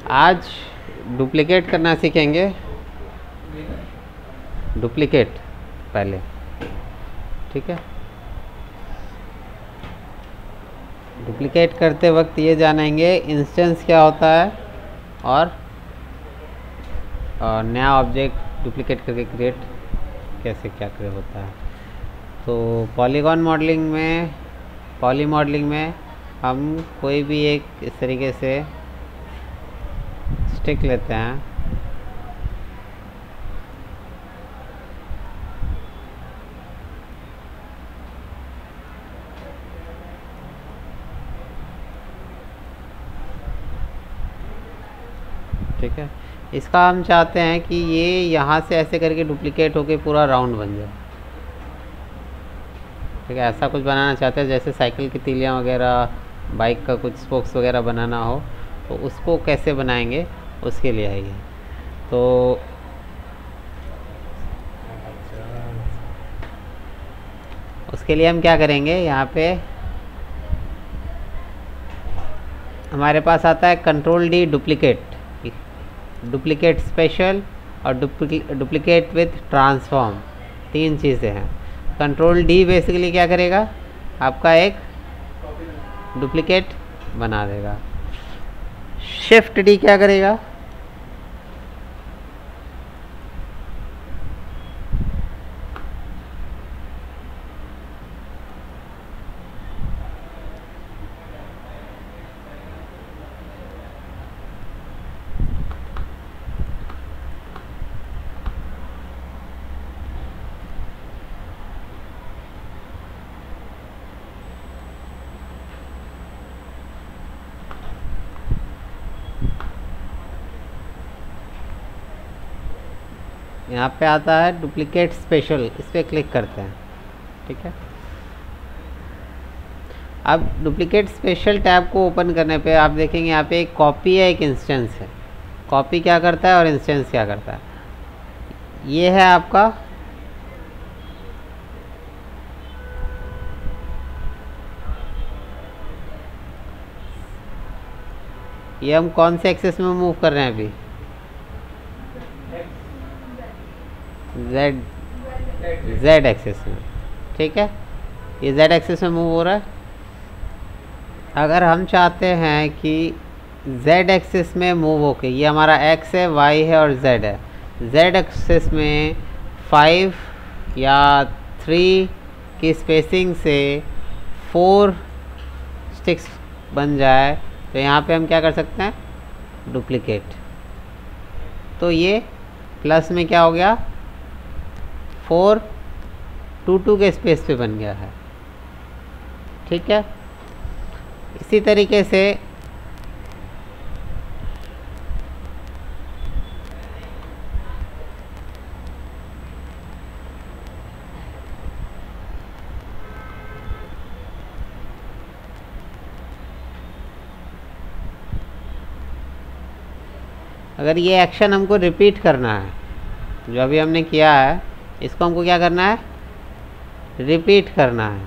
आज डुप्लिकेट करना सीखेंगे। डुप्लिकेट पहले, ठीक है। डुप्लिकेट करते वक्त ये जानेंगे इंस्टेंस क्या होता है और नया ऑब्जेक्ट डुप्लिकेट करके क्रिएट कैसे क्या क्रिएट होता है। तो पॉलीगॉन मॉडलिंग में हम कोई भी एक इस तरीके से स्टिक लेते हैं, ठीक है। इसका हम चाहते हैं कि ये यहाँ से ऐसे करके डुप्लिकेट होके पूरा राउंड बन जाए, ठीक है। ऐसा कुछ बनाना चाहते हैं जैसे साइकिल की तीलियाँ वगैरह, बाइक का कुछ स्पोक्स वगैरह बनाना हो, तो उसको कैसे बनाएंगे उसके लिए है ये। तो उसके लिए हम क्या करेंगे, यहाँ पे हमारे पास आता है कंट्रोल डी डुप्लिकेट स्पेशल और डुप्लिकेट विथ ट्रांसफॉर्म, 3 चीज़ें हैं। कंट्रोल डी बेसिकली क्या करेगा, आपका एक डुप्लिकेट बना देगा। शिफ्ट डी क्या करेगा, यहाँ पे आता है डुप्लिकेट स्पेशल, इस पर क्लिक करते हैं, ठीक है। अब डुप्लिकेट स्पेशल टैब को ओपन करने पे आप देखेंगे यहाँ पे एक कॉपी है, एक इंस्टेंस है। कॉपी क्या करता है और इंस्टेंस क्या करता है, ये है आपका ये हम कौन से एक्सेस में मूव कर रहे हैं अभी, जेड एक्सेस में, ठीक है। ये जेड एक्सेस में मूव हो रहा है। अगर हम चाहते हैं कि जेड एक्सेस में मूव होके, ये हमारा एक्स है, वाई है और जेड है, जेड एक्सेस में 5 या 3 की स्पेसिंग से 4 स्टिक्स बन जाए, तो यहाँ पे हम क्या कर सकते हैं, डुप्लिकेट। तो ये प्लस में क्या हो गया, 4 2 के स्पेस पे बन गया है, ठीक है। इसी तरीके से अगर ये एक्शन हमको रिपीट करना है, जो अभी हमने किया है, इसको हमको क्या करना है, रिपीट करना है।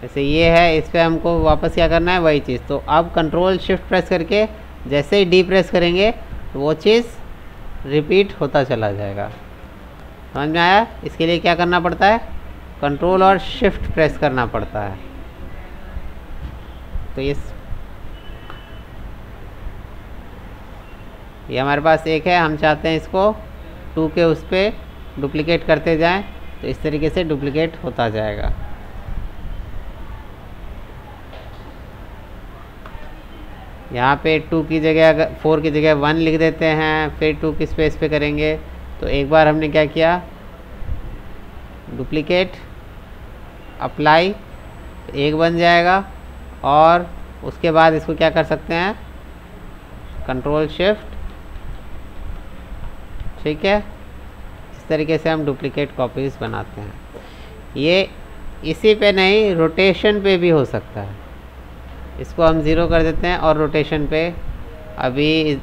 जैसे ये है, इस पर हमको वापस क्या करना है, वही चीज़। तो अब कंट्रोल शिफ्ट प्रेस करके जैसे ही डी प्रेस करेंगे तो वो चीज़ रिपीट होता चला जाएगा। समझ में आया। इसके लिए क्या करना पड़ता है, कंट्रोल और शिफ्ट प्रेस करना पड़ता है। तो ये हमारे पास एक है, हम चाहते हैं इसको 2 के उस पर डुप्लिकेट करते जाएं, तो इस तरीके से डुप्लिकेट होता जाएगा। यहाँ पे 2 की जगह 4 की जगह 1 लिख देते हैं, फिर 2 की स्पेस पे करेंगे। तो एक बार हमने क्या किया, डुप्लिकेट अप्लाई, 1 बन जाएगा। और उसके बाद इसको क्या कर सकते हैं, कंट्रोल शिफ्ट, ठीक है। इस तरीके से हम डुप्लिकेट कॉपीज़ बनाते हैं। ये इसी पे नहीं, रोटेशन पे भी हो सकता है। इसको हम 0 कर देते हैं और रोटेशन पे अभी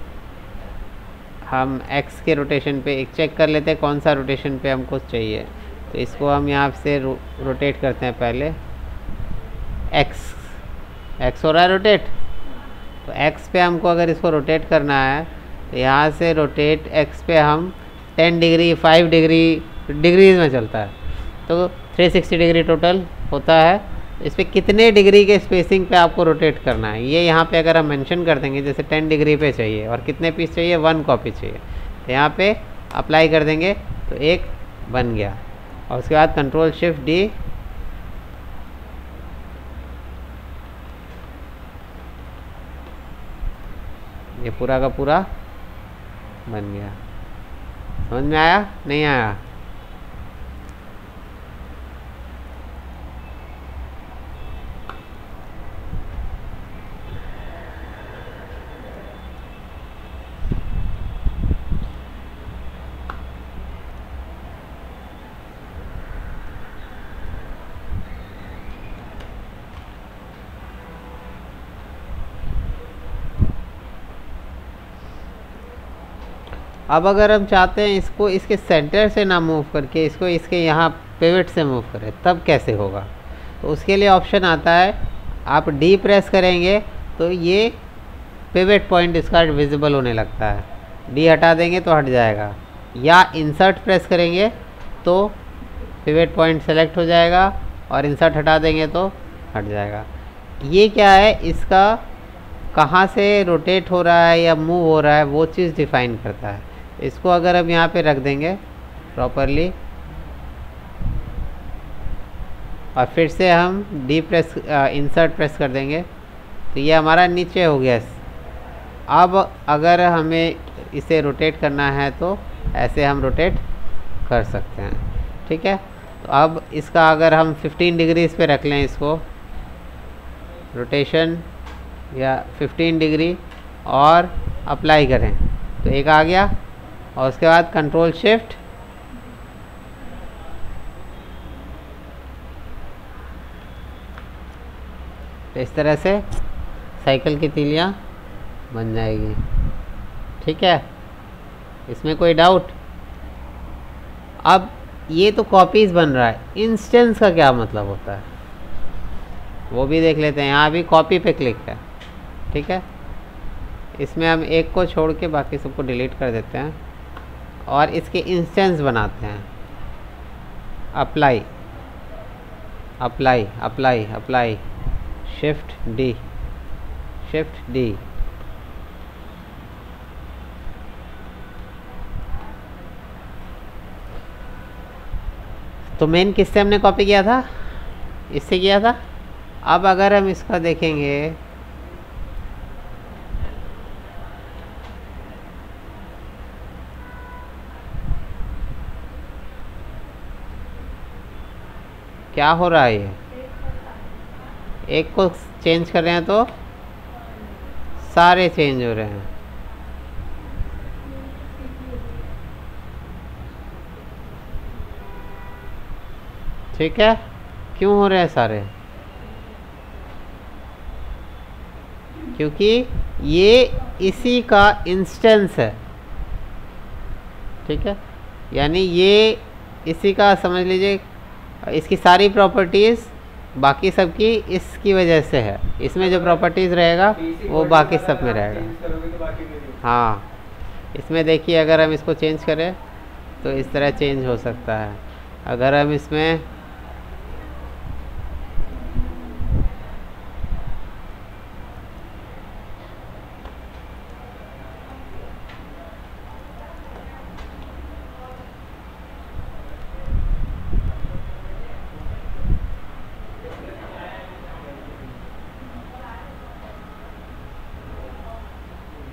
हम x के रोटेशन पे एक चेक कर लेते हैं कौन सा रोटेशन पे हमको चाहिए। तो इसको हम यहाँ से रोटेट करते हैं। पहले x हो रहा है रोटेट, तो x पे हमको अगर इसको रोटेट करना है तो यहाँ से रोटेट एक्स पे हम 10 डिग्री 5 डिग्री डिग्रीज में चलता है, तो 360 डिग्री टोटल होता है। इस पर कितने डिग्री के स्पेसिंग पे आपको रोटेट करना है ये यहाँ पे अगर हम मेंशन कर देंगे, जैसे 10 डिग्री पे चाहिए और कितने पीस चाहिए, 1 कॉपी चाहिए, तो यहाँ पे अप्लाई कर देंगे तो एक बन गया। और उसके बाद कंट्रोल शिफ्ट डी, ये पूरा का पूरा बन गया। समझ में आया नहीं आया? अब अगर हम चाहते हैं इसको इसके सेंटर से ना मूव करके इसको इसके यहाँ पिवट से मूव करें, तब कैसे होगा? तो उसके लिए ऑप्शन आता है, आप डी प्रेस करेंगे तो ये पिवट पॉइंट इसका विजिबल होने लगता है, डी हटा देंगे तो हट जाएगा, या इंसर्ट प्रेस करेंगे तो पिवट पॉइंट सेलेक्ट हो जाएगा और इंसर्ट हटा देंगे तो हट जाएगा। ये क्या है, इसका कहाँ से रोटेट हो रहा है या मूव हो रहा है वो चीज़ डिफाइन करता है। इसको अगर हम यहाँ पे रख देंगे प्रॉपरली और फिर से हम डी प्रेस इंसर्ट प्रेस कर देंगे तो ये हमारा नीचे हो गया। अब अगर हमें इसे रोटेट करना है तो ऐसे हम रोटेट कर सकते हैं, ठीक है। तो अब इसका अगर हम 15 डिग्रीज पे रख लें इसको रोटेशन या 15 डिग्री और अप्लाई करें तो एक आ गया। और उसके बाद कंट्रोल शिफ्ट इस तरह से साइकिल की तीलियां बन जाएगी, ठीक है। इसमें कोई डाउट? अब ये तो कॉपीज़ बन रहा है, इंस्टेंस का क्या मतलब होता है वो भी देख लेते हैं। यहाँ भी कॉपी पे क्लिक है, ठीक है। इसमें हम एक को छोड़ के बाकी सबको डिलीट कर देते हैं और इसके इंस्टेंस बनाते हैं। Apply apply apply apply shift D shift D. तो मेन किससे हमने कॉपी किया था? इससे किया था। अब अगर हम इसका देखेंगे क्या हो रहा है, ये एक को चेंज कर रहे हैं तो सारे चेंज हो रहे हैं, ठीक है। क्यों हो रहे हैं सारे? क्योंकि ये इसी का इंस्टेंस है, ठीक है। यानी ये इसी का समझ लीजिए, इसकी सारी प्रॉपर्टीज़ बाकी सब की इसकी वजह से है। इसमें जो प्रॉपर्टीज़ रहेगा वो बाकी सब में रहेगा। हाँ, इसमें देखिए अगर हम इसको चेंज करें तो इस तरह चेंज हो सकता है। अगर हम इसमें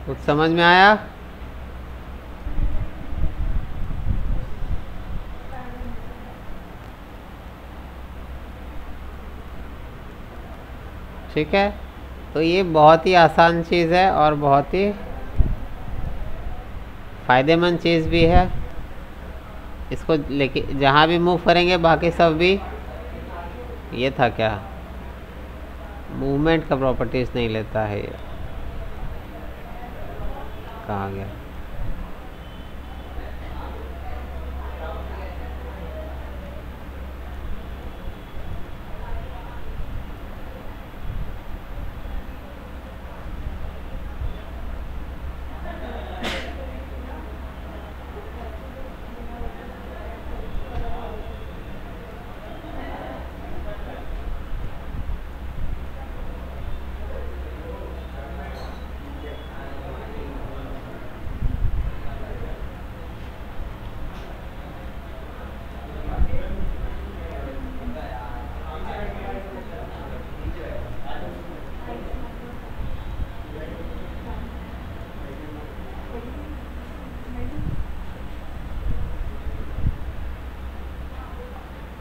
कुछ समझ में आया? ठीक है। तो ये बहुत ही आसान चीज़ है और बहुत ही फ़ायदेमंद चीज़ भी है। इसको लेके जहाँ भी मूव करेंगे बाकी सब भी, ये था क्या, मूवमेंट का प्रॉपर्टीज़ नहीं लेता है ये, कहाँ गया?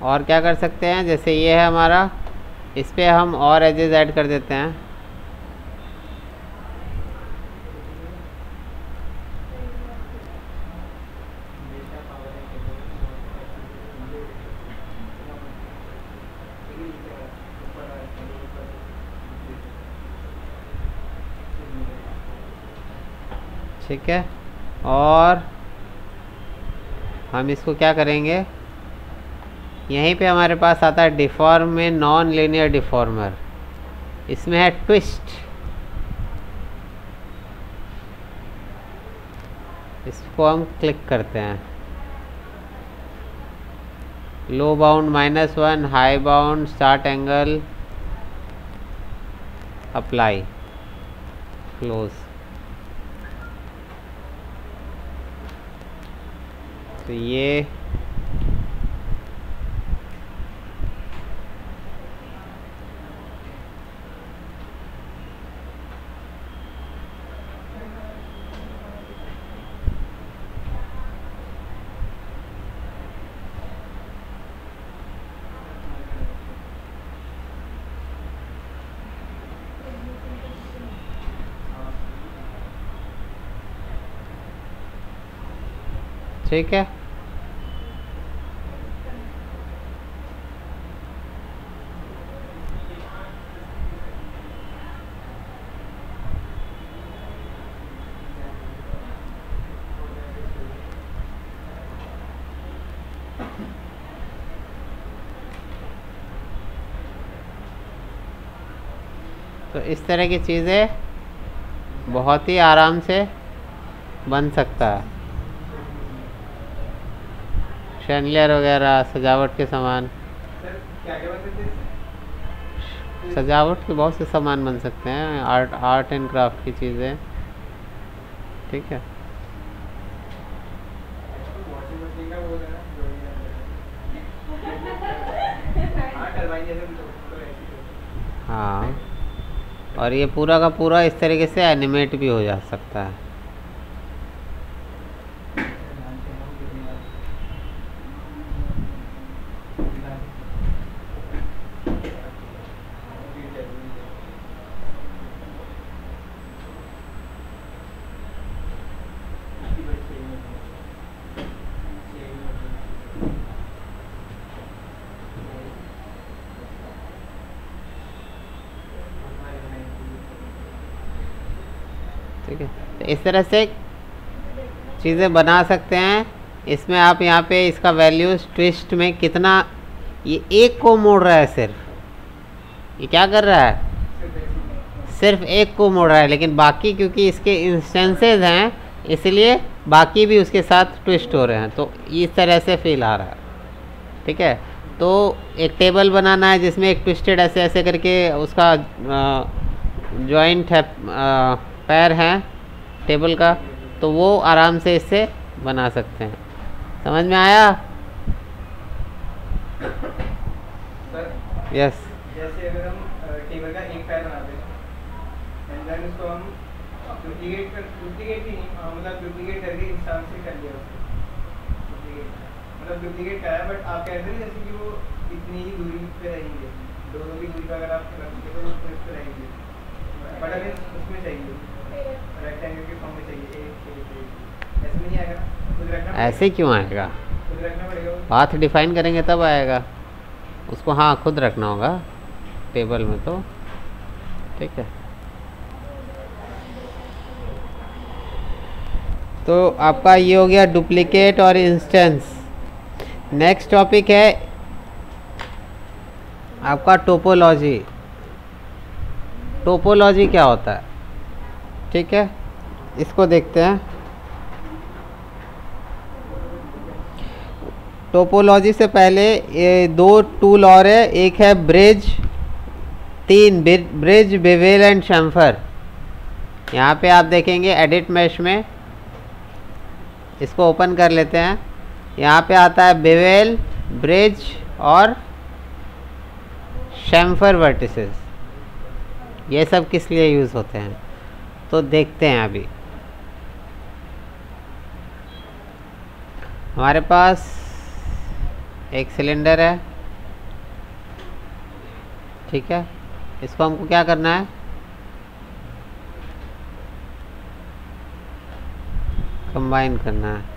और क्या कर सकते हैं, जैसे ये है हमारा, इस पे हम और एजेस ऐड कर देते हैं। ठीक है, और हम इसको क्या करेंगे, यहीं पे हमारे पास आता है डिफॉर्म में नॉन लीनियर डिफॉर्मर, इसमें है ट्विस्ट। इसको हम क्लिक करते हैं, low bound -1, high bound, start angle, apply, close. तो ये ठीक है। तो इस तरह की चीज़ें बहुत ही आराम से बन सकता है, शैंडलियर वगैरह, सजावट के सामान। सजावट के बहुत से सामान बन सकते हैं, आर्ट एंड क्राफ्ट की चीज़ें। ठीक है, हाँ, और ये पूरा का पूरा इस तरीके से एनिमेट भी हो जा सकता है। ठीक है, तो इस तरह से चीज़ें बना सकते हैं। इसमें आप यहाँ पे इसका वैल्यूज ट्विस्ट में कितना, ये एक को मोड़ रहा है, सिर्फ ये क्या कर रहा है, सिर्फ एक को मोड़ रहा है, लेकिन बाकी क्योंकि इसके इंस्टेंसेस हैं इसलिए बाकी भी उसके साथ ट्विस्ट हो रहे हैं, तो इस तरह से फील आ रहा है। ठीक है, तो एक टेबल बनाना है जिसमें एक ट्विस्टेड ऐसे ऐसे करके उसका जॉइंट है, पैर हैं टेबल का, तो वो आराम से इससे बना सकते हैं। समझ में आया? यस। जैसे अगर हम टेबल का एक पैर बनाते हैं एंड देन उसको हम डुप्लीकेट ही नहीं, मतलब डुप्लीकेट करके इंसान से कर लिया उसको, मतलब डुप्लीकेट करा है, बट आप कहते हैं जैसे कि वो इतनी ही दूरी पे रहेंगे, दोनों की दूरी पर अगर आप रखेंगे तो वो इस पे रहेंगे, बट अगर उसमें चाहिए रेक्टेंगल के फॉर्म में चाहिए, ऐसे नहीं आएगा, खुद रखना। ऐसे क्यों आएगा? खुद रखना पड़ेगा, पाथ डिफाइन करेंगे तब आएगा उसको। हाँ, खुद रखना होगा टेबल में तो। ठीक है, तो आपका ये हो गया डुप्लीकेट और इंस्टेंस। नेक्स्ट टॉपिक है आपका टोपोलॉजी। टोपोलॉजी क्या होता है? ठीक है, इसको देखते हैं। टोपोलॉजी से पहले ये दो टूल और है, एक है bridge, bridge, Wavell and chamfer. यहाँ पे आप देखेंगे एडिट मैश में, इसको ओपन कर लेते हैं। यहाँ पे आता है बेवेल, ब्रिज और शैम्फर वर्टिसेस। ये सब किस लिए यूज़ होते हैं तो देखते हैं। अभी हमारे पास एक सिलेंडर है, ठीक है, इसको हमको क्या करना है, कंबाइन करना है।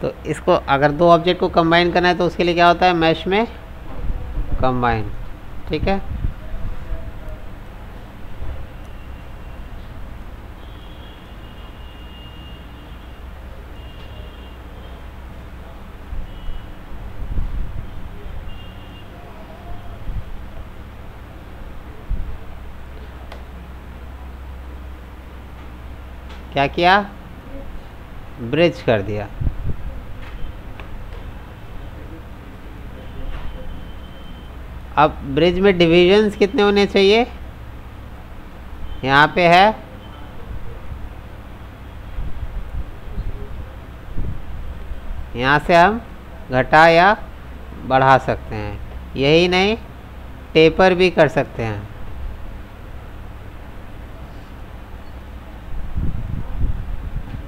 तो इसको अगर दो ऑब्जेक्ट को कंबाइन करना है तो उसके लिए क्या होता है, मैश में कंबाइन। ठीक है, क्या किया, ब्रिज कर दिया। अब ब्रिज में डिविजन्स कितने होने चाहिए, यहाँ पे है यहाँ से हम घटा या बढ़ा सकते हैं, यही नहीं टेपर भी कर सकते हैं।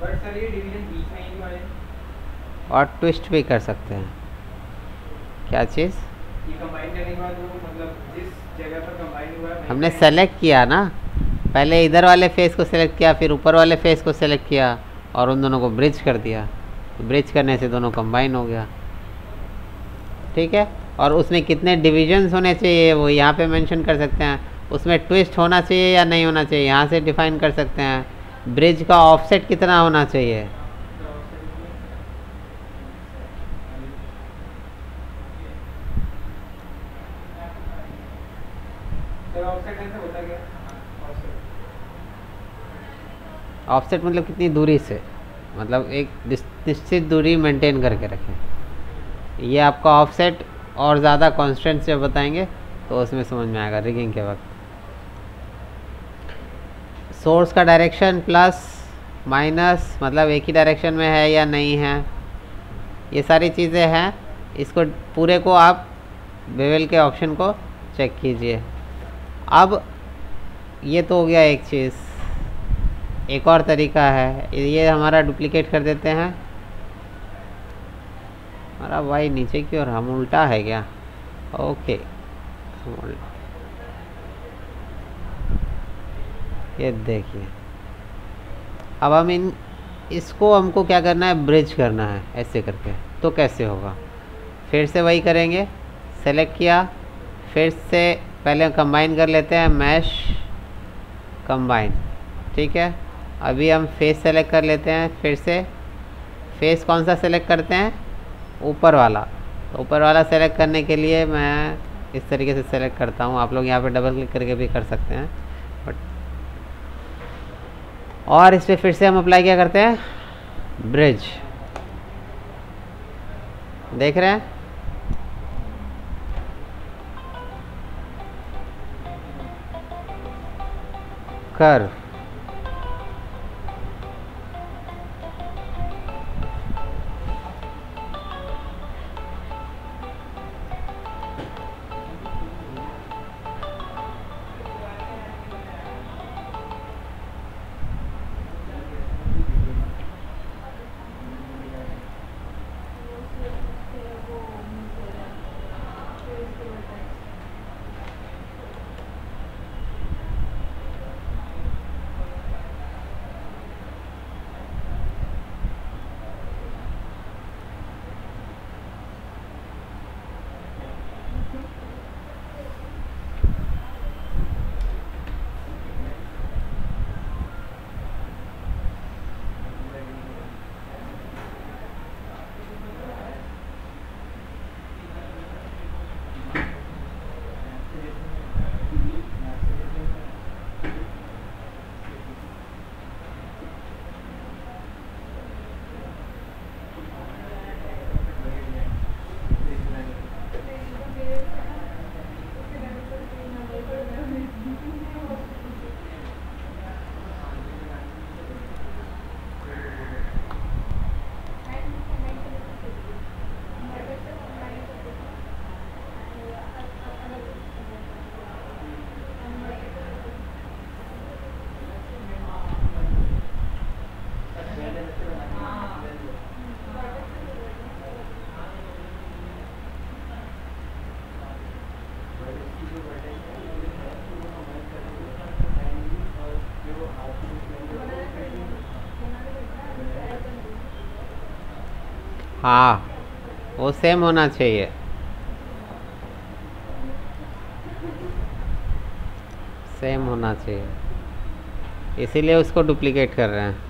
बट सर ये डिवीजन बीच में ही क्यों आए? और ट्विस्ट भी कर सकते हैं। क्या चीज़, ये कंबाइन करने के बाद वो मतलब जिस जगह पर कंबाइन हुआ है हमने सेलेक्ट किया ना, पहले इधर वाले फेस को सेलेक्ट किया, फिर ऊपर वाले फेस को सेलेक्ट किया और उन दोनों को ब्रिज कर दिया। तो ब्रिज करने से दोनों कंबाइन हो गया। ठीक है, और उसमें कितने डिविजन्स होने चाहिए वो यहाँ पे मेंशन कर सकते हैं। उसमें ट्विस्ट होना चाहिए या नहीं होना चाहिए यहाँ से डिफाइन कर सकते हैं। ब्रिज का ऑफसेट कितना होना चाहिए, ऑफसेट ऐसे होता क्या? ऑफसेट मतलब कितनी दूरी से, मतलब एक निश्चित दूरी मेंटेन करके रखें। ये आपका ऑफसेट और ज़्यादा कॉन्स्टेंट से बताएंगे तो उसमें समझ में आएगा रिगिंग के वक्त। सोर्स का डायरेक्शन प्लस माइनस मतलब एक ही डायरेक्शन में है या नहीं है, ये सारी चीज़ें हैं। इसको पूरे को आप बेवल के ऑप्शन को चेक कीजिए। अब ये तो हो गया एक चीज़। एक और तरीका है, ये हमारा डुप्लीकेट कर देते हैं। हमारा वाई नीचे की ओर, हम उल्टा है क्या, ओके। ये देखिए, अब हम इसको हमको क्या करना है, ब्रिज करना है ऐसे करके। तो कैसे होगा, फिर से वही करेंगे, सेलेक्ट किया, फिर से पहले कंबाइन कर लेते हैं, मैश कंबाइन। ठीक है, अभी हम फेस सेलेक्ट कर लेते हैं। फिर से फेस कौन सा सेलेक्ट करते हैं, ऊपर वाला। तो ऊपर वाला सेलेक्ट करने के लिए मैं इस तरीके से सेलेक्ट करता हूँ। आप लोग यहाँ पे डबल क्लिक करके भी कर सकते हैं बट, और इस पर फिर से हम अप्लाई क्या करते हैं, ब्रिज। देख रहे हैं, कर्व। हाँ, वो सेम होना चाहिए। सेम होना चाहिए, इसीलिए उसको डुप्लीकेट कर रहे हैं।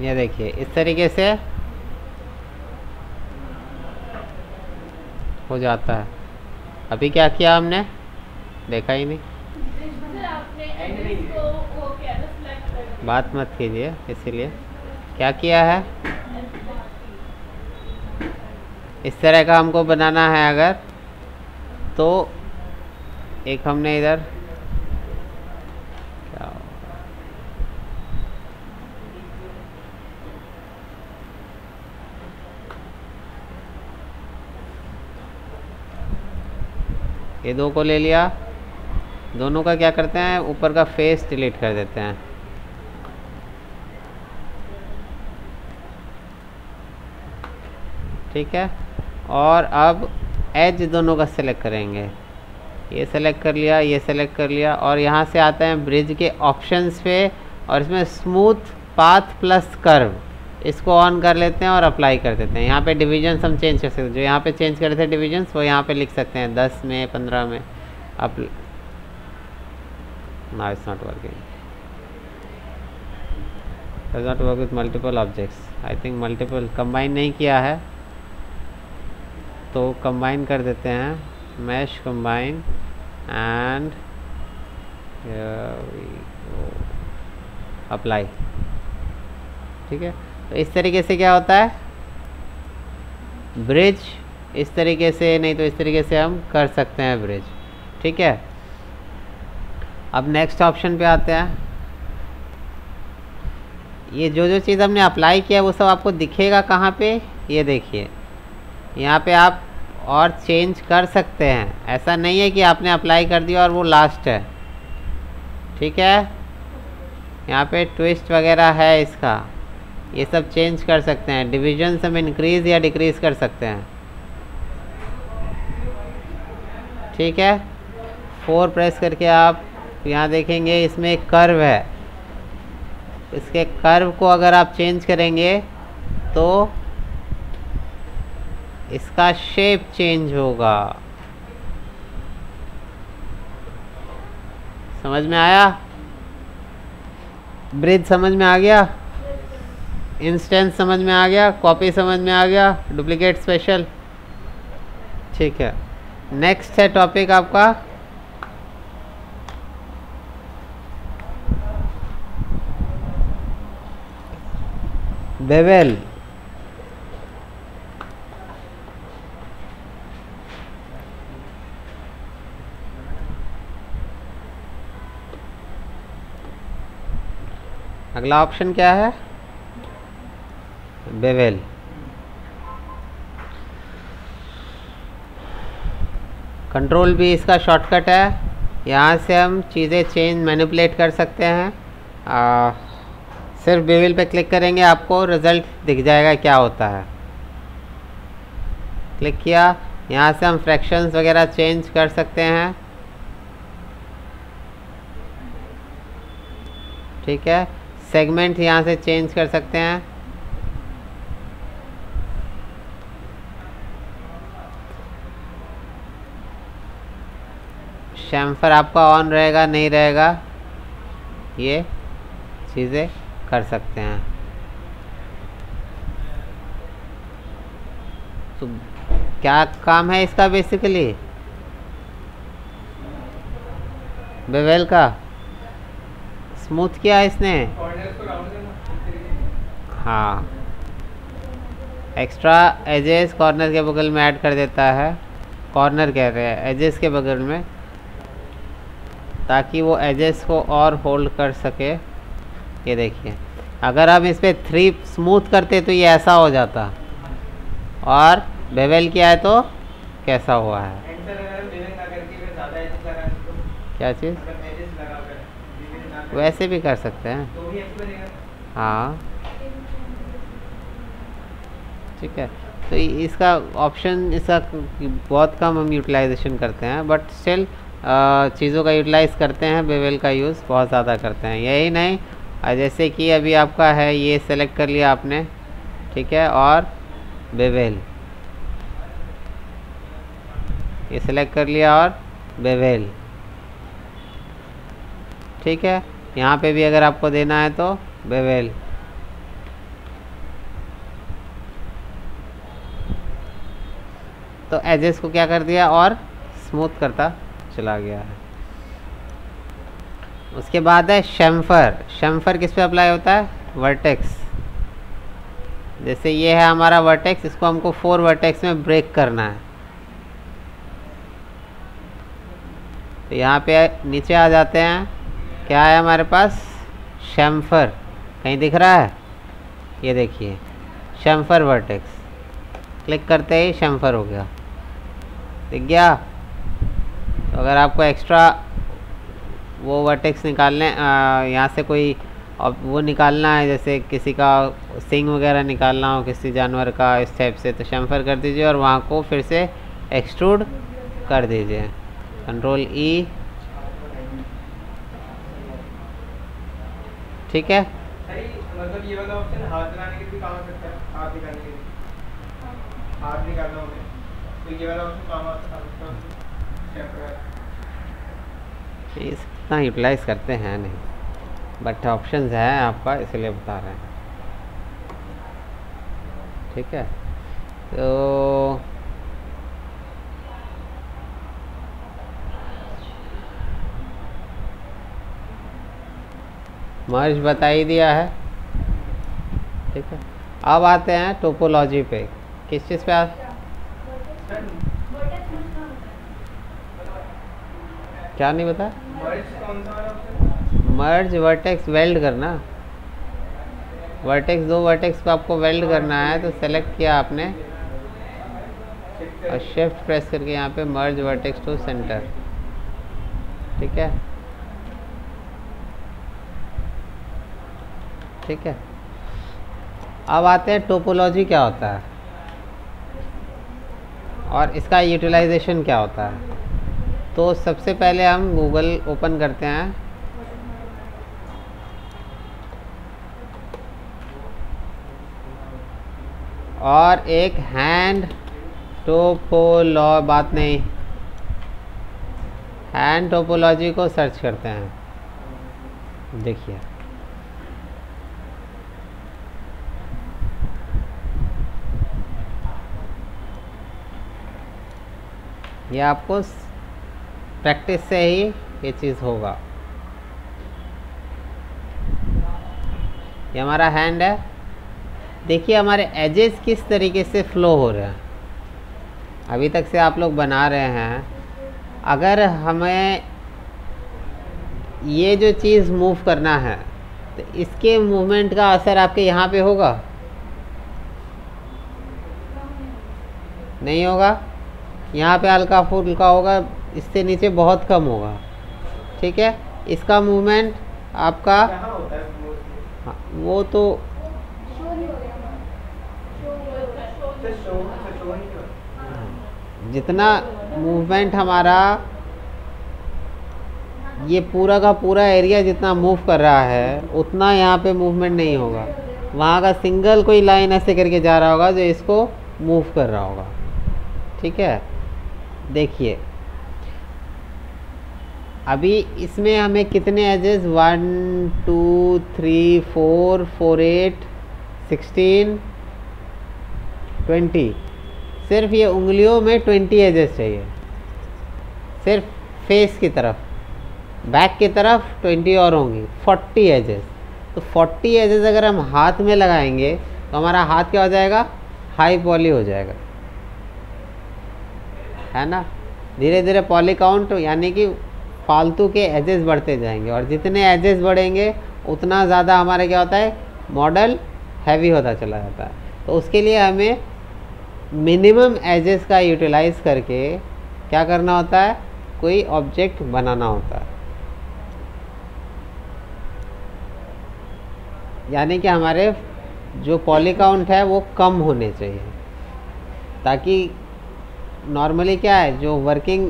ये देखिए इस तरीके से हो जाता है। अभी क्या किया हमने, देखा ही नहीं। बात मत कीजिए, इसीलिए क्या किया है, इस तरह का हमको बनाना है अगर, तो एक हमने इधर क्या, ये दो को ले लिया, दोनों का क्या करते हैं, ऊपर का फेस डिलीट कर देते हैं। ठीक है, और अब एज दोनों का सेलेक्ट करेंगे। ये सेलेक्ट कर लिया, ये सेलेक्ट कर लिया, और यहाँ से आते हैं ब्रिज के ऑप्शंस पे, और इसमें स्मूथ पाथ प्लस कर्व, इसको ऑन कर लेते हैं और अप्लाई कर देते हैं। यहाँ पे डिविजन्स हम चेंज कर सकते हैं, जो यहाँ पे चेंज कर रहे थे डिविजन्स, वो यहाँ पे लिख सकते हैं 10 में 15 में। अब now it's not working, does not work with multiple objects. I think multiple combine नहीं किया है, तो कंबाइन कर देते हैं, मैश कंबाइन एंड अप्लाई। ठीक है, तो इस तरीके से क्या होता है, ब्रिज इस तरीके से, नहीं तो इस तरीके से हम कर सकते हैं ब्रिज। ठीक है, अब नेक्स्ट ऑप्शन पे आते हैं। ये जो जो चीज़ हमने अप्लाई किया वो सब आपको दिखेगा कहाँ पे, ये देखिए यहाँ पे आप और चेंज कर सकते हैं। ऐसा नहीं है कि आपने अप्लाई कर दिया और वो लास्ट है। ठीक है, यहाँ पे ट्विस्ट वगैरह है इसका, ये सब चेंज कर सकते हैं। डिवीजन हम इंक्रीज़ या डिक्रीज़ कर सकते हैं। ठीक है, 4 प्रेस करके आप यहाँ देखेंगे इसमें एक कर्व है, इसके कर्व को अगर आप चेंज करेंगे तो इसका शेप चेंज होगा। समझ में आया, ब्रिज समझ में आ गया, इंस्टेंस समझ में आ गया, कॉपी समझ में आ गया, डुप्लीकेट स्पेशल। ठीक है, नेक्स्ट है टॉपिक आपका बेवेल। अगला ऑप्शन क्या है, बेवेल। कंट्रोल भी इसका शॉर्टकट है, यहाँ से हम चीज़ें चेंज मैनिपुलेट कर सकते हैं। सिर्फ बेवेल पे क्लिक करेंगे, आपको रिज़ल्ट दिख जाएगा क्या होता है। क्लिक किया, यहाँ से हम फ्रैक्शंस वगैरह चेंज कर सकते हैं। ठीक है, सेगमेंट यहाँ से चेंज कर सकते हैं। शैम्फर आपका ऑन रहेगा नहीं रहेगा, ये चीज़ें कर सकते हैं। तो क्या काम है इसका बेसिकली, बेवेल का स्मूथ किया इसने। हाँ, एक्स्ट्रा एजेस कॉर्नर के बगल में ऐड कर देता है, कॉर्नर कह रहे हैं, एजेस के बगल में, ताकि वो एजेस को और होल्ड कर सके। ये देखिए, अगर हम इस पर 3 स्मूथ करते तो ये ऐसा हो जाता, और बेवेल किया है तो कैसा हुआ है। क्या चीज़, वैसे भी कर सकते हैं। तो भी F बनेगा। हाँ ठीक है। तो इसका ऑप्शन इसका बहुत कम हम यूटिलाइजेशन करते हैं, बट स्टिल चीज़ों का यूटिलाइज़ करते हैं, बेवेल का यूज़ बहुत ज़्यादा करते हैं। यही नहीं, जैसे कि अभी आपका है ये सेलेक्ट कर लिया आपने, ठीक है, और बेवेल ये सेलेक्ट कर लिया और बेवेल, ठीक है। यहाँ पे भी अगर आपको देना है तो बेवेल, तो एजेस को क्या कर दिया और स्मूथ करता चला गया है। उसके बाद है शैम्फर। शैम्फर किस पे अप्लाई होता है? वर्टेक्स। जैसे ये है हमारा वर्टेक्स, इसको हमको 4 वर्टेक्स में ब्रेक करना है। तो यहाँ पे नीचे आ जाते हैं, क्या है हमारे पास? शैम्फर। कहीं दिख रहा है? ये देखिए शैम्फर वर्टेक्स, क्लिक करते ही शैम्फर हो गया, दिख गया। तो अगर आपको एक्स्ट्रा वो वर्टेक्स निकालने यहाँ से कोई वो निकालना है, जैसे किसी का सिंग वगैरह निकालना हो किसी जानवर का इस टाइप से, तो शैम्फर कर दीजिए और वहाँ को फिर से एक्सट्रूड कर दीजिए, कंट्रोल ई, ठीक है। मतलब ये वाला ऑप्शन हाथ लगाने के लिए काम आ सकता है, हाथ निकालने के लिए, हाथ निकालना हो तो ये वाला ऑप्शन काम आ सकता है। इतना यूटिलाइज़ करते हैं नहीं, बट ऑप्शंस हैं आपका, इसलिए बता रहे हैं, ठीक है। तो मर्ज बता ही दिया है, ठीक है। अब आते हैं टोपोलॉजी पे। किस चीज़ पे क्या नहीं बता? मर्ज वर्टेक्स वेल्ड करना, वर्टेक्स 2 वर्टेक्स को आपको वेल्ड करना है, तो सेलेक्ट किया आपने और शिफ्ट प्रेस करके यहाँ पे मर्ज वर्टेक्स टू सेंटर, ठीक है, ठीक है। अब आते हैं टोपोलॉजी क्या होता है और इसका यूटिलाइजेशन क्या होता है। तो सबसे पहले हम गूगल ओपन करते हैं, और एक हैंड हैंड टोपोलॉजी को सर्च करते हैं। देखिए ये आपको प्रैक्टिस से ही ये चीज़ होगा। ये हमारा हैंड है, देखिए हमारे एजेस किस तरीके से फ्लो हो रहे हैं। अभी तक से आप लोग बना रहे हैं, अगर हमें ये जो चीज़ मूव करना है तो इसके मूवमेंट का असर आपके यहाँ पे होगा? नहीं होगा। यहाँ पे हल्का फुल्का होगा, इससे नीचे बहुत कम होगा, ठीक है। इसका मूवमेंट आपका होता है हाँ, वो तो जितना मूवमेंट हमारा ये पूरा का पूरा एरिया जितना मूव कर रहा है उतना यहाँ पे मूवमेंट नहीं होगा। वहाँ का सिंगल कोई लाइन ऐसे करके जा रहा होगा जो इसको मूव कर रहा होगा, ठीक है। देखिए अभी इसमें हमें कितने एजेस 1 2 3 4 4 8 16 20, सिर्फ ये उंगलियों में 20 एजेस चाहिए, सिर्फ फेस की तरफ। बैक की तरफ 20 और होंगी, 40 एजेस। तो 40 एजेस अगर हम हाथ में लगाएंगे तो हमारा हाथ क्या हो जाएगा? हाई पॉली हो जाएगा, है ना। धीरे धीरे पॉली काउंट यानी कि फालतू के एजेस बढ़ते जाएंगे, और जितने एजेस बढ़ेंगे उतना ज़्यादा हमारे क्या होता है? मॉडल हैवी होता चला जाता है। तो उसके लिए हमें मिनिमम एजेस का यूटिलाइज करके क्या करना होता है? कोई ऑब्जेक्ट बनाना होता है। यानी कि हमारे जो पॉली काउंट है वो कम होने चाहिए, ताकि नॉर्मली क्या है जो वर्किंग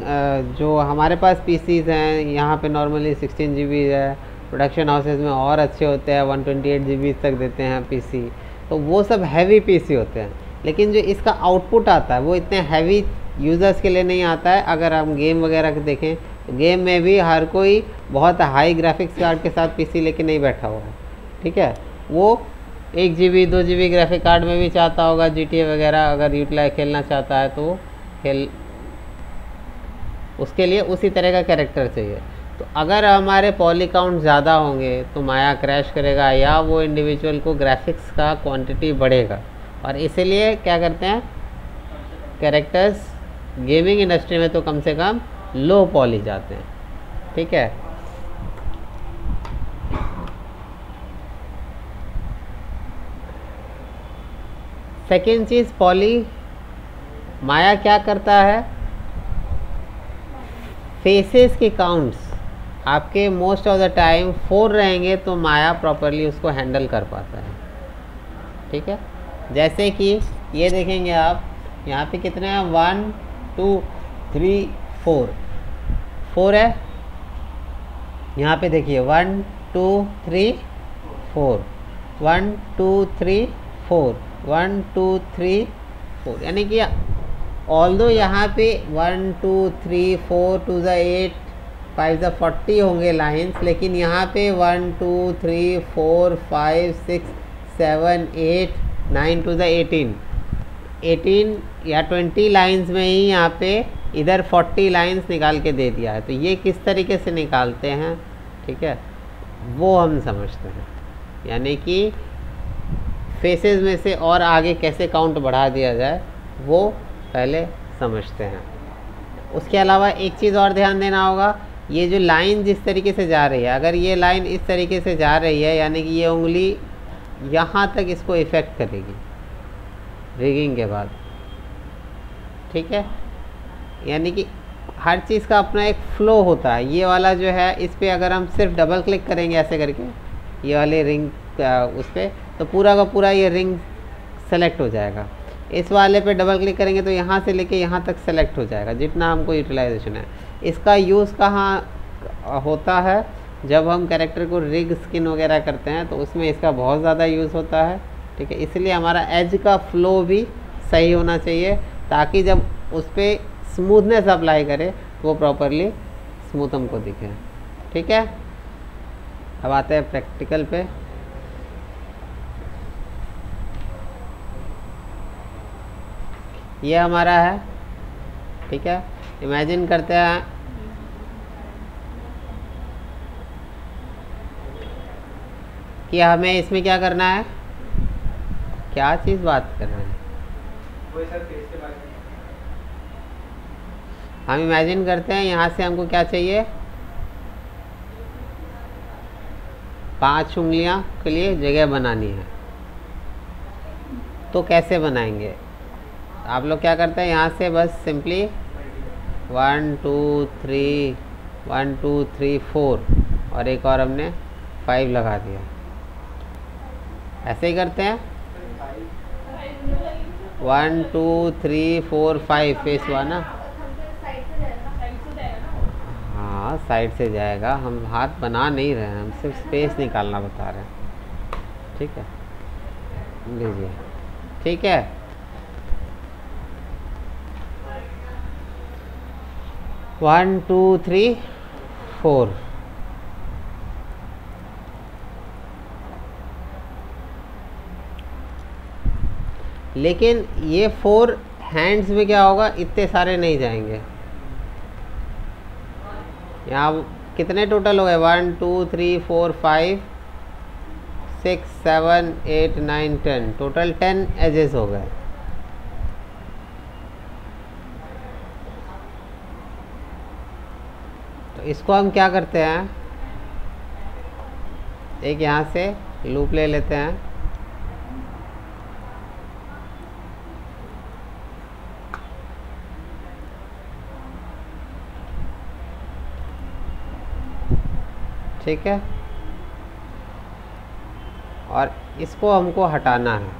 जो हमारे पास पीसीज हैं यहाँ पे नॉर्मली 16 GB है, प्रोडक्शन हाउसेज में और अच्छे होते हैं 128 GB तक देते हैं पीसी, तो वो सब हैवी पीसी होते हैं। लेकिन जो इसका आउटपुट आता है वो इतने हैवी यूज़र्स के लिए नहीं आता है। अगर हम गेम वगैरह देखें तो गेम में भी हर कोई बहुत हाई ग्राफिक्स कार्ड के साथ पीसी लेके नहीं बैठा हुआ है, ठीक है। वो 1 GB 2 GB ग्राफिक कार्ड में भी चाहता होगा GTA वगैरह अगर यूटिलाइज खेलना चाहता है तो खेल, उसके लिए उसी तरह का कैरेक्टर चाहिए। तो अगर हमारे पॉली काउंट ज़्यादा होंगे तो माया क्रैश करेगा या वो इंडिविजुअल को ग्राफिक्स का क्वांटिटी बढ़ेगा, और इसीलिए क्या करते हैं कैरेक्टर्स गेमिंग इंडस्ट्री में तो कम से कम लो पॉली जाते हैं, ठीक है। सेकेंड चीज़ पॉली माया क्या करता है, फेसेस के काउंट्स आपके मोस्ट ऑफ द टाइम 4 रहेंगे तो माया प्रॉपरली उसको हैंडल कर पाता है, ठीक है। जैसे कि ये देखेंगे आप यहाँ पे कितने हैं 1 2 3 4 है, यहाँ पे देखिए 1 2 3 4 1 2 3 4 1 2 3 4, यानी कि ऑल्दो यहाँ पे 1 2 3 4 2 ज़ा 8 5 ज़ा 40 होंगे लाइंस, लेकिन यहाँ पे 1 2 3 4 5 6 7 8 9 2 ज़ा 18 या 20 लाइंस में ही यहाँ पे इधर 40 लाइंस निकाल के दे दिया है। तो ये किस तरीके से निकालते हैं, ठीक है, वो हम समझते हैं। यानी कि फेसेस में से और आगे कैसे काउंट बढ़ा दिया जाए वो पहले समझते हैं। उसके अलावा एक चीज़ और ध्यान देना होगा, ये जो लाइन जिस तरीके से जा रही है, अगर ये लाइन इस तरीके से जा रही है यानी कि ये उंगली यहाँ तक इसको इफ़ेक्ट करेगी रिगिंग के बाद, ठीक है। यानी कि हर चीज़ का अपना एक फ़्लो होता है। ये वाला जो है इस पर अगर हम सिर्फ डबल क्लिक करेंगे ऐसे करके ये वाले रिंग उस पर, तो पूरा का पूरा ये रिंग सेलेक्ट हो जाएगा। इस वाले पे डबल क्लिक करेंगे तो यहाँ से लेके यहाँ तक सेलेक्ट हो जाएगा जितना हमको यूटिलाइजेशन है। इसका यूज़ कहाँ होता है, जब हम कैरेक्टर को रिग स्किन वगैरह करते हैं तो उसमें इसका बहुत ज़्यादा यूज़ होता है, ठीक है। इसलिए हमारा एज का फ़्लो भी सही होना चाहिए ताकि जब उस पर स्मूथनेस अप्लाई करे वो प्रॉपरली स्मूथ हमको दिखे, ठीक है। अब आते हैं प्रैक्टिकल पे। ये हमारा है, ठीक है। इमेजिन करते हैं कि हमें इसमें क्या करना है, क्या चीज़ बात कर रहे हैं हम इमेजिन करते हैं यहाँ से हमको क्या चाहिए 5 उंगलियां के लिए जगह बनानी है। तो कैसे बनाएंगे, आप लोग क्या करते हैं यहाँ से बस सिंपली 1 2 3 1 2 3 4 और एक और हमने 5 लगा दिया, ऐसे ही करते हैं 1 2 3 4 5 फेस हुआ ना, हाँ साइड से जाएगा। हम हाथ बना नहीं रहे हैं, हम सिर्फ स्पेस निकालना बता रहे हैं, ठीक है। लीजिए, ठीक है। वन टू थ्री 4, लेकिन ये 4 हैंड्स में क्या होगा, इतने सारे नहीं जाएंगे। यहाँ कितने टोटल हो गए 1 2 3 4 5 6 7 8 9 10, टोटल 10 एजेस हो गए। तो इसको हम क्या करते हैं, एक यहाँ से लूप ले लेते हैं, ठीक है। और इसको हमको हटाना है,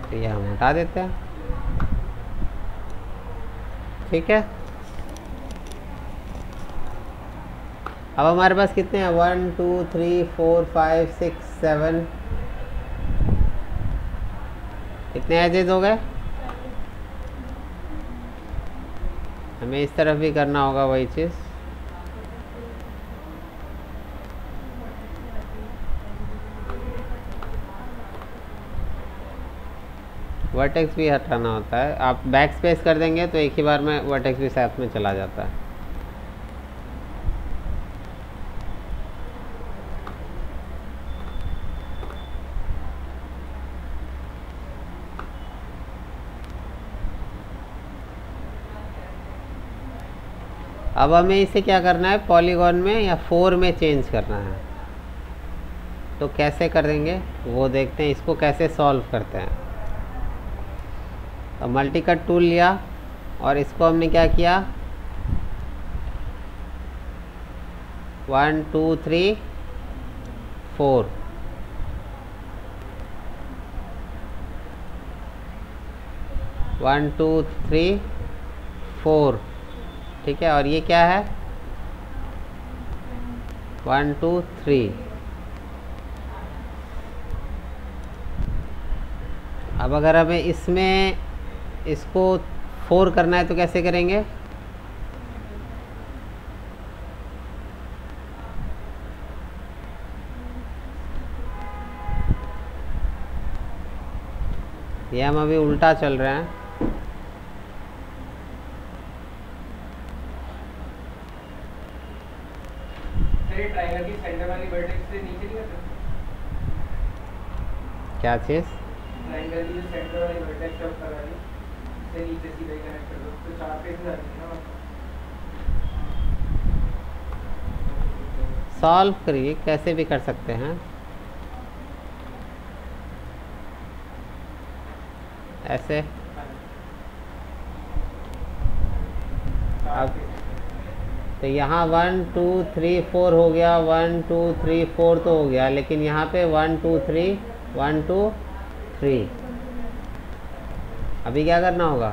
तो ये हम हटा देते हैं। ठीक है, अब हमारे पास कितने हैं, 1 2 3 4 5 6 7, कितने एजेस हो गए। हमें इस तरफ भी करना होगा वही चीज़। वर्टेक्स भी हटाना होता है, आप बैक स्पेस कर देंगे तो एक ही बार में वर्टेक्स भी साथ में चला जाता है। अब हमें इसे क्या करना है, पॉलीगॉन में या 4 में चेंज करना है। तो कैसे करेंगे वो देखते हैं, इसको कैसे सॉल्व करते हैं। तो मल्टी कट टूल लिया और इसको हमने क्या किया, 1 2 3 4, वन टू थ्री फोर, ठीक है। और ये क्या है, 1 2 3। अब अगर हमें इसमें इसको 4 करना है तो कैसे करेंगे, ये हम अभी उल्टा चल रहे हैं। ट्रायंगल की सेंटर वाली वर्टेक्स से नीचे नहीं कर सकते, क्या चीज़, ट्रायंगल की जो सेंटर वाली वर्टेक्स है ऊपर वाली से नीचे सीधे कनेक्ट कर दो, तो 4 फेसेस आ जाएंगे ना। सॉल्व करिए, कैसे भी कर सकते हैं ऐसे। अब तो यहाँ 1 2 3 4 हो गया, 1 2 3 4 तो हो गया, लेकिन यहाँ पे 1 2 3 1 2 3। अभी क्या करना होगा,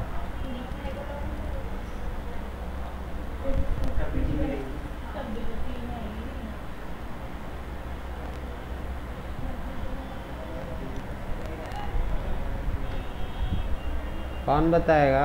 कौन बताएगा,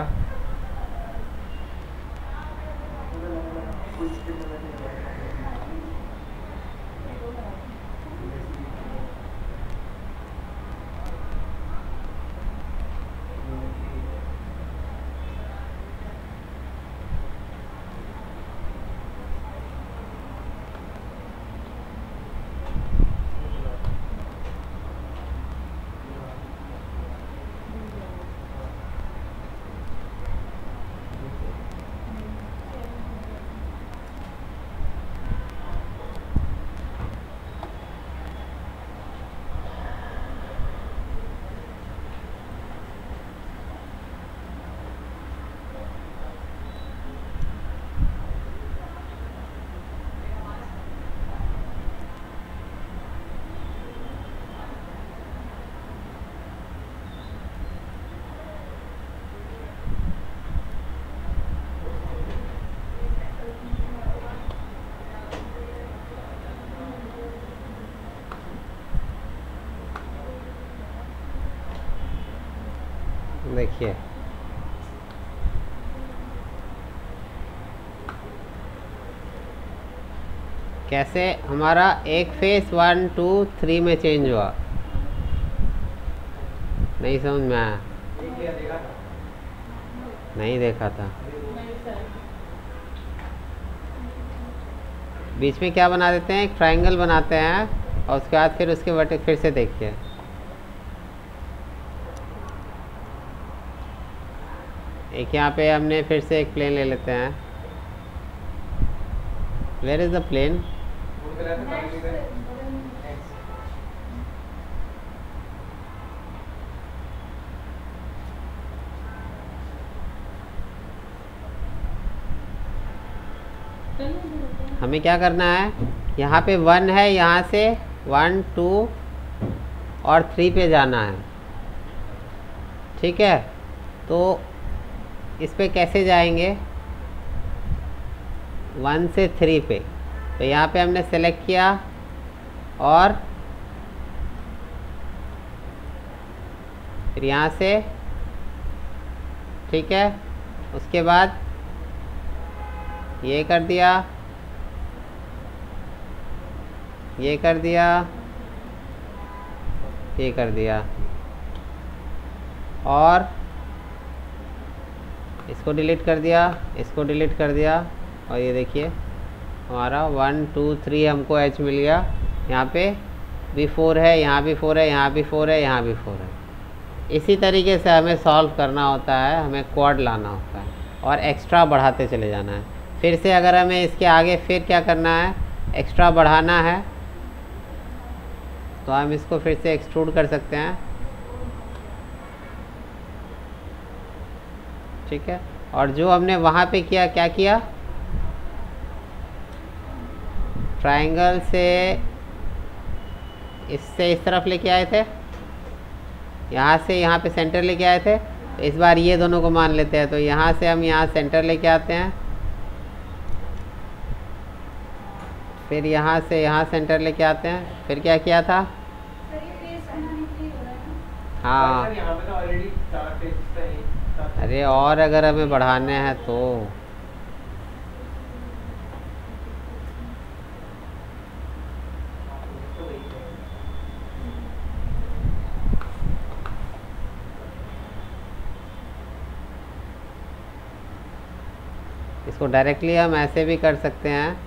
देखिए कैसे हमारा एक फेस 1 2 3 में चेंज हुआ। नहीं समझ में आया, नहीं देखा था। बीच में क्या बना देते हैं, एक ट्रायंगल बनाते हैं और उसके बाद फिर उसके वर्टेक्स फिर से देखिए। एक यहाँ पे हमने फिर से एक प्लेन ले लेते हैं। वेयर इज द प्लेन, हमें क्या करना है, यहाँ पे 1 है, यहाँ से 1 2 और 3 पे जाना है, ठीक है। तो इस पे कैसे जाएंगे, 1 से 3 पे। तो यहाँ पे हमने सेलेक्ट किया और फिर यहाँ से, ठीक है। उसके बाद ये कर दिया, ये कर दिया, ये कर दिया, और इसको डिलीट कर दिया, इसको डिलीट कर दिया। और ये देखिए हमारा 1 2 3 हमको एच मिल गया। यहाँ पे भी 4 है, यहाँ भी 4 है, यहाँ भी 4 है, यहाँ भी 4 है। इसी तरीके से हमें सॉल्व करना होता है, हमें क्वाड लाना होता है और एक्स्ट्रा बढ़ाते चले जाना है। फिर से अगर हमें इसके आगे फिर क्या करना है, एक्स्ट्रा बढ़ाना है, तो हम इसको फिर से एक्सट्रूड कर सकते हैं, ठीक है। और जो हमने वहाँ पे किया, क्या किया, ट्रायंगल से इससे इस तरफ लेके आए थे, यहाँ से यहाँ पे सेंटर लेके आए थे। तो इस बार ये दोनों को मान लेते हैं, तो यहाँ से हम यहाँ सेंटर लेके आते हैं, फिर यहाँ से यहाँ सेंटर लेके आते हैं। फिर क्या किया था, हाँ, अरे और अगर हमें बढ़ाने हैं तो इसको डायरेक्टली हम ऐसे भी कर सकते हैं,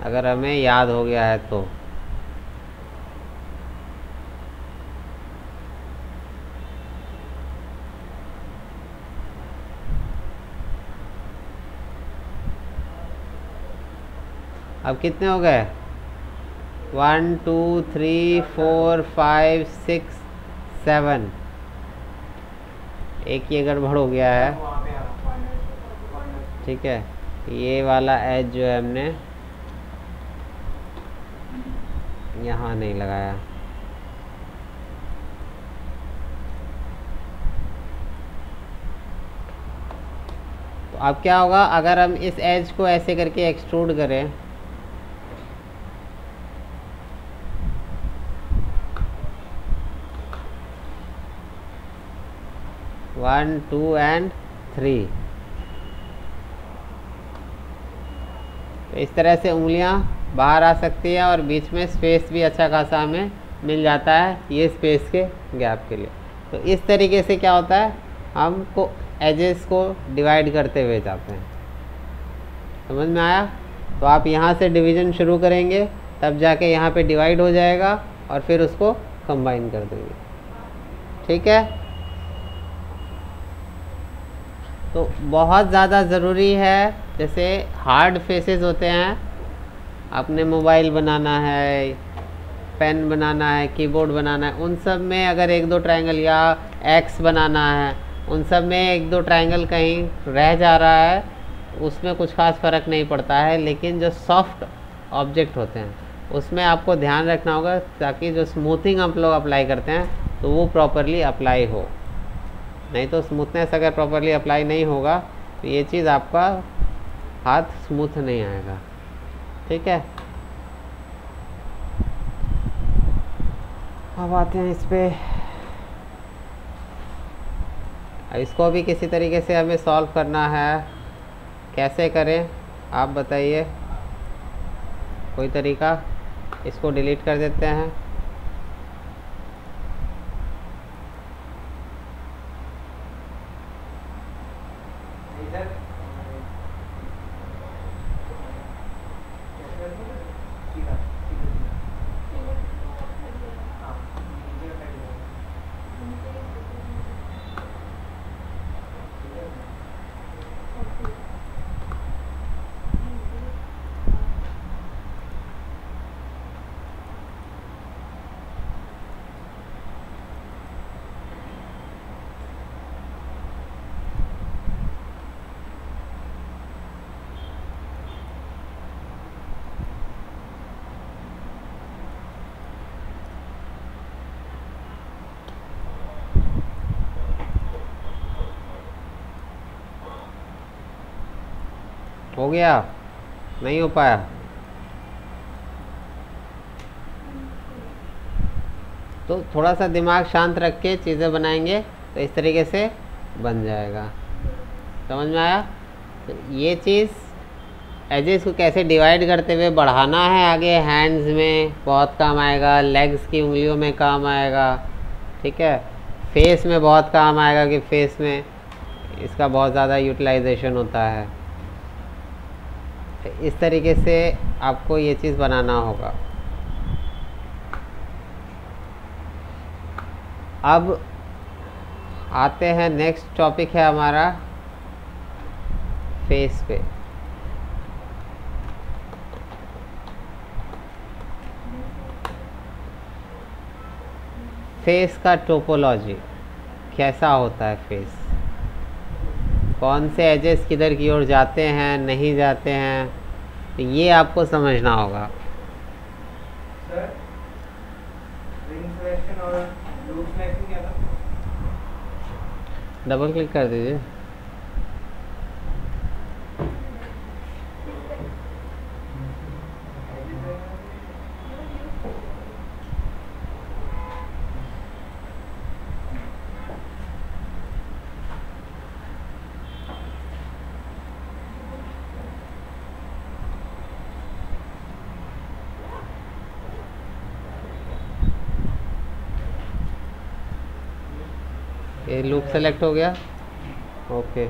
अगर हमें याद हो गया है तो। अब कितने हो गए, 1 2 3 4 5 6 7। एक ये गड़बड़ हो गया है, ठीक है। ये वाला एज जो है हमने यहाँ नहीं लगाया, तो अब क्या होगा, अगर हम इस एज को ऐसे करके एक्सट्रूड करें, वन 2 एंड 3, तो इस तरह से उंगलियां बाहर आ सकती है और बीच में स्पेस भी अच्छा खासा हमें मिल जाता है, ये स्पेस के गैप के लिए। तो इस तरीके से क्या होता है, हमको एजेस को डिवाइड करते हुए जाते हैं। समझ में आया? तो आप यहाँ से डिवीज़न शुरू करेंगे, तब जाके यहाँ पे डिवाइड हो जाएगा और फिर उसको कंबाइन कर देंगे, ठीक है। तो बहुत ज़्यादा ज़रूरी है, जैसे हार्ड फेसेस होते हैं, आपने मोबाइल बनाना है, पेन बनाना है, कीबोर्ड बनाना है, उन सब में अगर 1-2 ट्रायंगल या एक्स बनाना है, उन सब में 1-2 ट्रायंगल कहीं रह जा रहा है, उसमें कुछ खास फ़र्क नहीं पड़ता है। लेकिन जो सॉफ्ट ऑब्जेक्ट होते हैं उसमें आपको ध्यान रखना होगा, ताकि जो स्मूथिंग हम लोग अप्लाई करते हैं तो वो प्रॉपरली अप्लाई हो। नहीं तो स्मूथनेस अगर प्रॉपरली अप्लाई नहीं होगा तो ये चीज़ आपका हाथ स्मूथ नहीं आएगा, ठीक है। अब आते हैं इस पे, इसको भी किसी तरीके से हमें सॉल्व करना है। कैसे करें आप बताइए, कोई तरीका? इसको डिलीट कर देते हैं, हो गया? नहीं हो पाया? तो थोड़ा सा दिमाग शांत रख के चीज़ें बनाएंगे तो इस तरीके से बन जाएगा। समझ में आया? तो ये चीज़ एजेस को कैसे डिवाइड करते हुए बढ़ाना है आगे, हैंड्स में बहुत काम आएगा, लेग्स की उंगलियों में काम आएगा, ठीक है, फेस में बहुत काम आएगा कि फेस में इसका बहुत ज़्यादा यूटिलाइजेशन होता है। तो इस तरीके से आपको ये चीज़ बनाना होगा। अब आते हैं, नेक्स्ट टॉपिक है हमारा फेस पे। फेस का टोपोलॉजी कैसा होता है, फेस कौन से एजेस किधर की ओर जाते हैं, नहीं जाते हैं, तो ये आपको समझना होगा। सर रिंग सिलेक्शन और लूप सिलेक्शन क्या था? डबल क्लिक कर दीजिए। ये लूप सेलेक्ट हो गया, ओके।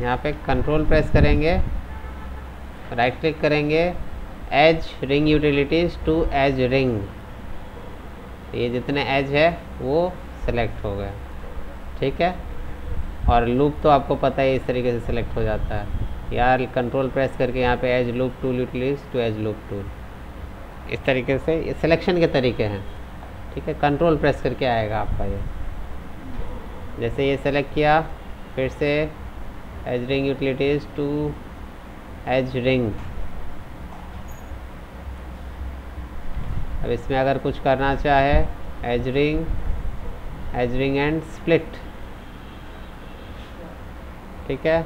यहाँ पे कंट्रोल प्रेस करेंगे, राइट क्लिक करेंगे, edge ring utilities to edge ring, ये जितने एज है वो सेलेक्ट हो गए, ठीक है। और लूप तो आपको पता है इस तरीके से सेलेक्ट हो जाता है। यार कंट्रोल प्रेस करके यहाँ पे edge loop tool utilities to edge loop tool, इस तरीके से ये सिलेक्शन के तरीके हैं, ठीक है। कंट्रोल प्रेस करके आएगा आपका ये, जैसे ये सेलेक्ट किया, फिर से edge ring utilities to edge ring. अब इसमें अगर कुछ करना चाहे, एज रिंग एंड स्प्लिट, ठीक है।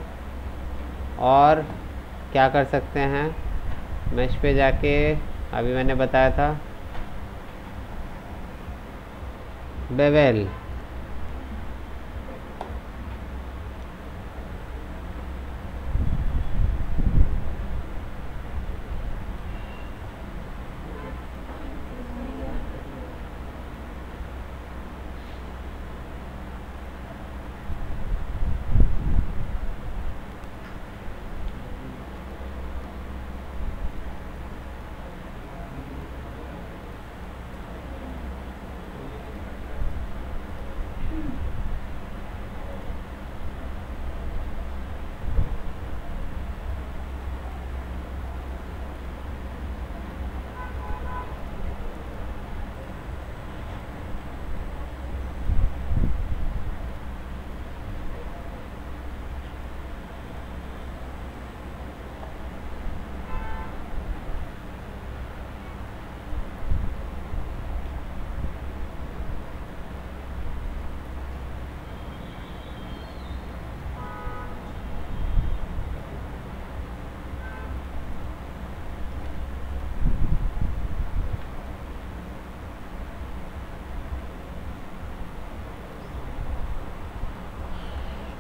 और क्या कर सकते हैं, मैश पे जाके अभी मैंने बताया था बेवेल,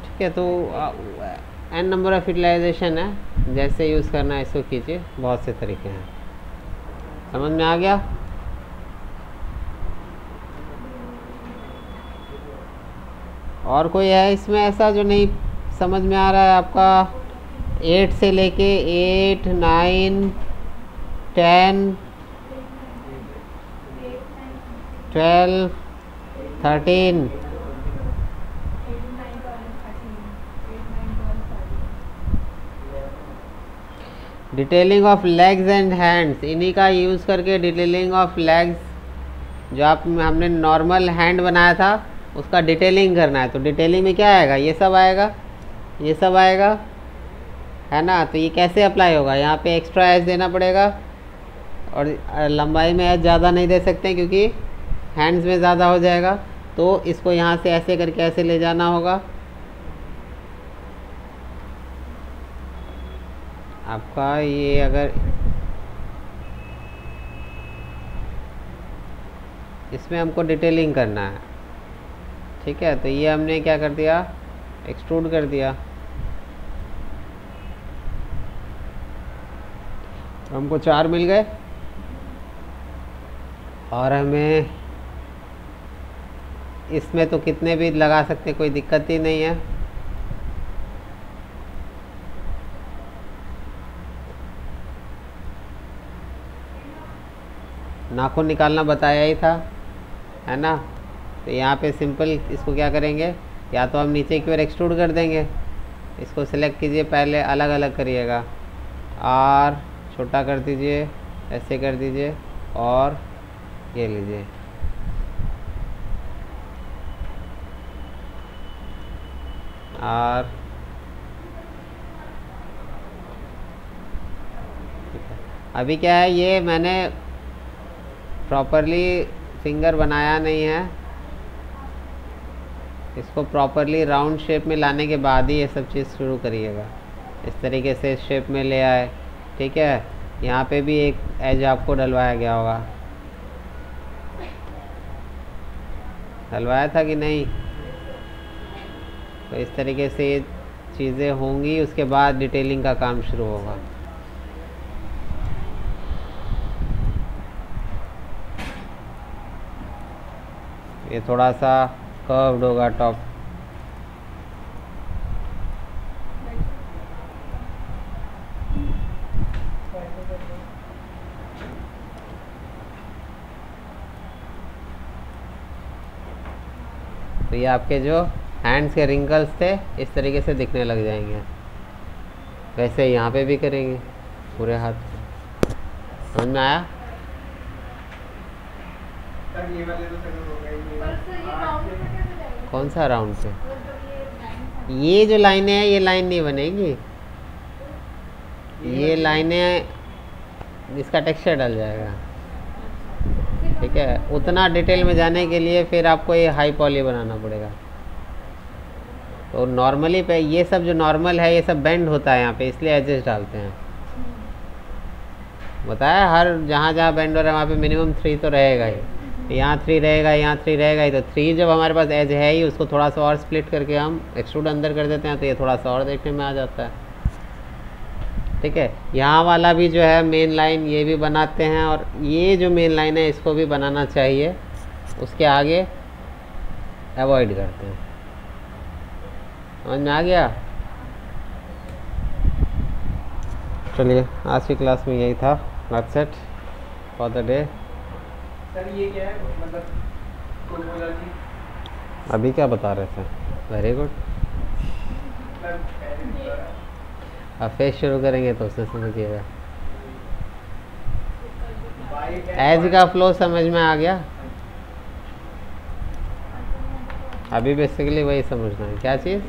ठीक है। तो n नंबर ऑफ यूटिलाइजेशन है, जैसे यूज़ करना है इसको कीजिए, बहुत से तरीके हैं। समझ में आ गया? और कोई है इसमें ऐसा जो नहीं समझ में आ रहा है आपका? 8 से लेके 8, 9, 10, 12, 13, 9, detailing of legs and hands, इन्हीं का यूज़ करके डिटेलिंग ऑफ लेग्स, जो आप हमने नॉर्मल हैंड बनाया था उसका डिटेलिंग करना है। तो डिटेलिंग में क्या आएगा, ये सब आएगा, ये सब आएगा, है ना। तो ये कैसे अप्लाई होगा, यहाँ पे एक्स्ट्रा एज देना पड़ेगा और लंबाई में एज ज़्यादा नहीं दे सकते क्योंकि हैंड्स में ज़्यादा हो जाएगा। तो इसको यहाँ से ऐसे करके ऐसे ले जाना होगा। आपका ये अगर इसमें हमको डिटेलिंग करना है, ठीक है, तो ये हमने क्या कर दिया, एक्सट्रूड कर दिया। हमको 4 मिल गए और हमें इसमें तो कितने भी लगा सकते, कोई दिक्कत ही नहीं है। नाखून निकालना बताया ही था, है ना। तो यहाँ पे सिंपल इसको क्या करेंगे, या तो हम नीचे की ओर एक्सट्रूड कर देंगे, इसको सिलेक्ट कीजिए, पहले अलग अलग करिएगा, आर छोटा कर दीजिए, ऐसे कर दीजिए और ये लीजिए। आर अभी क्या है, ये मैंने प्रॉपरली फिंगर बनाया नहीं है, इसको प्रॉपरली राउंड शेप में लाने के बाद ही ये सब चीज़ शुरू करिएगा। इस तरीके से शेप में ले आए, ठीक है। यहाँ पे भी एक एज आपको डलवाया गया होगा, डलवाया था कि नहीं। तो इस तरीके से ये चीज़ें होंगी, उसके बाद डिटेलिंग का काम शुरू होगा। ये थोड़ा सा कर्व्ड होगा टॉप, तो ये आपके जो हैंड्स के रिंकल्स थे इस तरीके से दिखने लग जाएंगे। वैसे यहाँ पे भी करेंगे पूरे हाथ से। समझ में आया? ये वाले तो सर हो गए, कौन सा राउंड पे? ये जो लाइनें हैं ये लाइन नहीं बनेगी, ये लाइनें इसका टेक्सचर डल जाएगा, ठीक है। उतना डिटेल में जाने के लिए फिर आपको ये हाई पॉली बनाना पड़ेगा। तो नॉर्मली पे ये सब जो नॉर्मल है ये सब बेंड होता है यहाँ पे, इसलिए एडजस्ट डालते हैं। बताया हर जहाँ जहाँ बेंड हो रहा है वहाँ पे मिनिमम 3 तो रहेगा ही। यहाँ 3 रहेगा, यहाँ 3 रहेगा ही। तो 3 जब हमारे पास एज है ही, उसको थोड़ा सा और स्प्लिट करके हम एक्सट्रूड अंदर कर देते हैं, तो ये थोड़ा सा और देखने में आ जाता है, ठीक है। यहाँ वाला भी जो है मेन लाइन ये भी बनाते हैं, और ये जो मेन लाइन है इसको भी बनाना चाहिए, उसके आगे अवॉइड करते हैं। समझ में आ गया? चलिए आज की क्लास में यही था। That's it for the day. Sir ये क्या है, मतलब टोपोलॉजी अभी क्या बता रहे थे? Very good. अब फेस शुरू करेंगे तो उससे समझिएगा। एज का फ्लो समझ में आ गया? अभी बेसिकली वही समझना है। क्या चीज़?